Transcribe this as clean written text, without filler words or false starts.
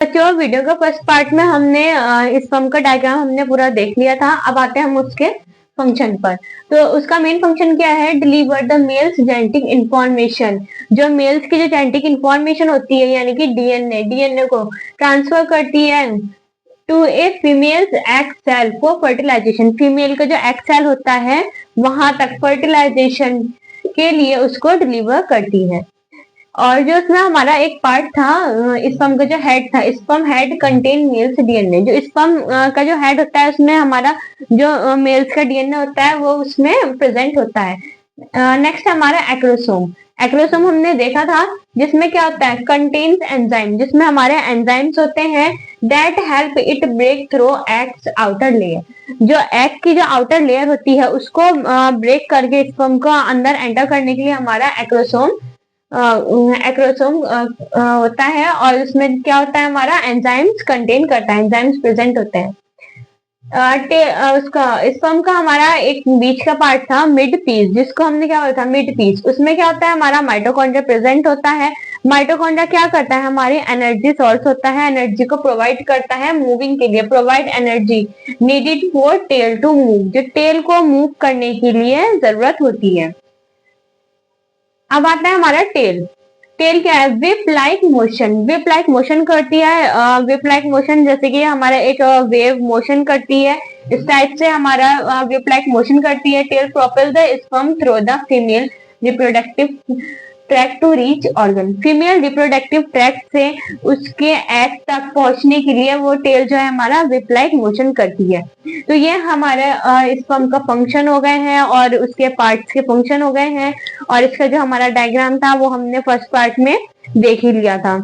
बच्चों, वीडियो का first part में हमने इस फॉर्म का डायग्राम हमने पूरा देख लिया था। अब आते हैं हम उसके फंक्शन पर। तो उसका मेन फंक्शन क्या है? Deliver the mails genetic information. जो मेल्स की जो जेनेटिक इंफॉर्मेशन होती है यानी कि डीएनए को ट्रांसफर करती है to a female's egg cell for fertilization. Female का जो एग सेल होता है वहां तक फर्टिलाइजेशन के लिए उसको डिलीवर करती है। और जो इसमें हमारा एक पार्ट था, स्पर्म का जो हेड था, sperm head contain male's DNA. जो स्पर्म का जो हेड होता है उसमें हमारा जो मेल्स का डीएनए होता है वो उसमें प्रेजेंट होता है। नेक्स्ट हमारा एक्रोसोम। एक्रोसोम हमने देखा था जिसमें क्या होता है? कंटेन्स एंजाइम, जिसमें हमारे एंजाइम्स होते हैं that help it break through eggs outer layer. जो एग की जो आउटर लेयर होती है उसको ब्रेक करके स्पर्म को अंदर एंटर करने के लिए हमारा एक्रोसोम होता है। और उसमें क्या होता है? हमारा एंजाइम्स कंटेन करता है, एंजाइम्स प्रेजेंट होते हैं। उसका स्पर्म का हमारा एक बीच का पार्ट था मिड पीस, जिसको हमने क्या बोला था? Mid piece. उसमें क्या होता है? हमारा माइटोकॉन्ड्रिया प्रेजेंट होता है। माइटोकॉन्ड्रिया क्या करता है? हमारी एनर्जी सोर्स होता है, एनर्जी को प्रोवाइड करता है मूविंग के लिए। Provide energy needed for tail to move, जो टेल को मूव करने के लिए जरूरत होती है। अब आता है हमारा टेल। टेल क्या है? Whip like motion. Whip like motion करती है। विप लाइक मोशन जैसे कि हमारा एक वेव मोशन करती है, इस टाइप से हमारा विप लाइक मोशन करती है। Tail propel the sperm through the female reproductive tract to reach organ. Female reproductive tract से उसके एग तक पहुंचने के लिए वो टेल जो है हमारा विप लाइक मोशन करती है। तो ये हमारे स्पर्म का फंक्शन हो गए हैं और उसके पार्ट्स के फंक्शन हो गए हैं। और इसका जो हमारा डायग्राम था वो हमने फर्स्ट पार्ट में देख ही लिया था।